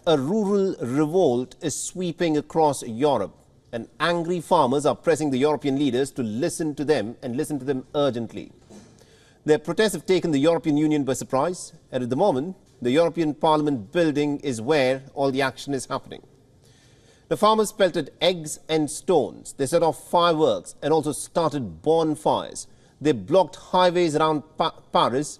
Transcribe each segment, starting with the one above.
A rural revolt is sweeping across Europe, and angry farmers are pressing the European leaders to listen to them and listen to them urgently. Their protests have taken the European Union by surprise, and at the moment, the European Parliament building is where all the action is happening. The farmers pelted eggs and stones. They set off fireworks and also started bonfires. They blocked highways around Paris,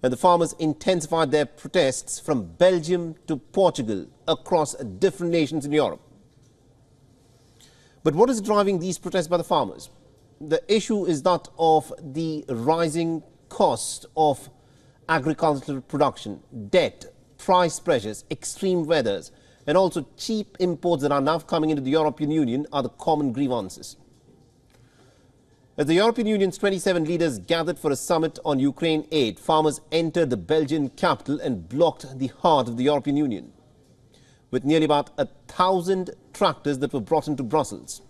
and the farmers intensified their protests from Belgium to Portugal across different nations in Europe. But what is driving these protests by the farmers? The issue is that of the rising cost of agricultural production, debt, price pressures, extreme weathers, and also cheap imports that are now coming into the European Union are the common grievances. As the European Union's 27 leaders gathered for a summit on Ukraine aid, farmers entered the Belgian capital and blocked the heart of the European Union, with nearly about 1,000 tractors that were brought into Brussels.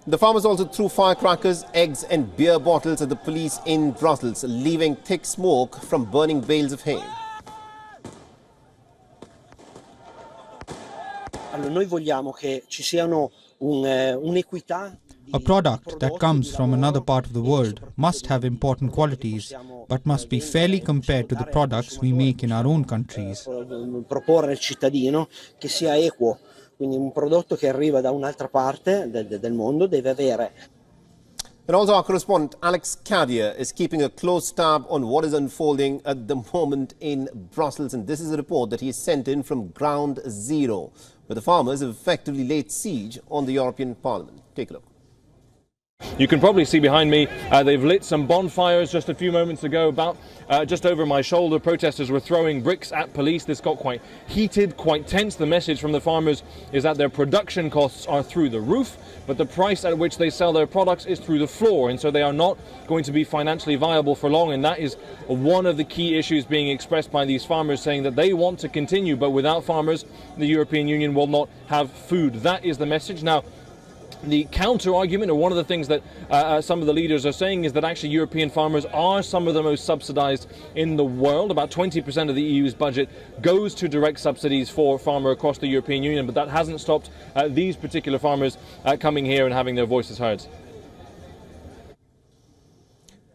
The farmers also threw firecrackers, eggs and beer bottles at the police in Brussels, leaving thick smoke from burning bales of hay. Noi vogliamo che ci siano un'equità. A product that comes from another part of the world must have important qualities, but must be fairly compared to the products we make in our own countries. Proporre al cittadino che sia equo. Quindi un prodotto che arriva da un'altra parte del mondo deve avere. And also our correspondent Alex Cadier is keeping a close tab on what is unfolding at the moment in Brussels. And this is a report that he sent in from Ground Zero, where the farmers have effectively laid siege on the European Parliament. Take a look. You can probably see behind me, they've lit some bonfires just a few moments ago. About just over my shoulder, protesters were throwing bricks at police. This got quite heated, quite tense. The message from the farmers is that their production costs are through the roof, but the price at which they sell their products is through the floor, and so they are not going to be financially viable for long. And that is one of the key issues being expressed by these farmers, saying that they want to continue, but without farmers, the European Union will not have food. That is the message. Now, the counter-argument, or one of the things that some of the leaders are saying, is that actually European farmers are some of the most subsidised in the world. About 20% of the EU's budget goes to direct subsidies for farmers across the European Union, but that hasn't stopped these particular farmers coming here and having their voices heard.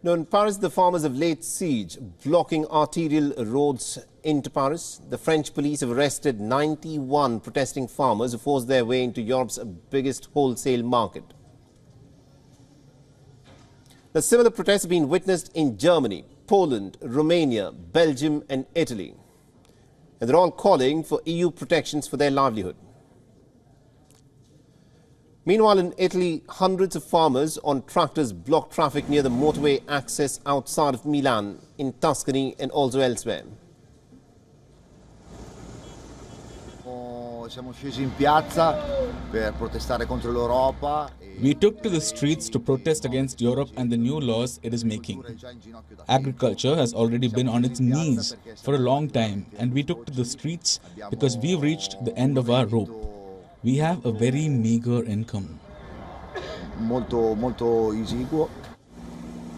Now, in Paris, the farmers have laid siege, blocking arterial roads into Paris. The French police have arrested 91 protesting farmers who forced their way into Europe's biggest wholesale market. The similar protests have been witnessed in Germany, Poland, Romania, Belgium and Italy. And they're all calling for EU protections for their livelihood. Meanwhile, in Italy, hundreds of farmers on tractors blocked traffic near the motorway access outside of Milan, in Tuscany and also elsewhere. We took to the streets to protest against Europe and the new laws it is making. Agriculture has already been on its knees for a long time, and we took to the streets because we've reached the end of our rope. We have a very meager income.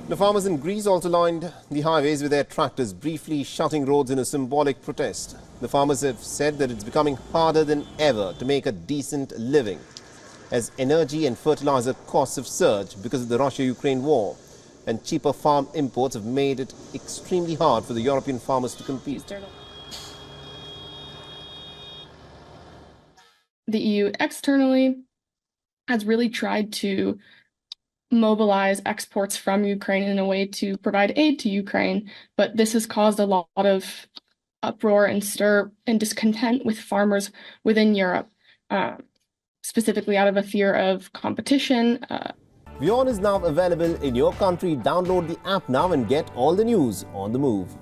The farmers in Greece also lined the highways with their tractors, briefly shutting roads in a symbolic protest. The farmers have said that it's becoming harder than ever to make a decent living, as energy and fertilizer costs have surged because of the Russia-Ukraine war, and cheaper farm imports have made it extremely hard for the European farmers to compete. The EU externally has really tried to mobilize exports from Ukraine in a way to provide aid to Ukraine, but this has caused a lot of uproar and stir and discontent with farmers within Europe, specifically out of a fear of competition. WION is now available in your country. Download the app now and get all the news on the move.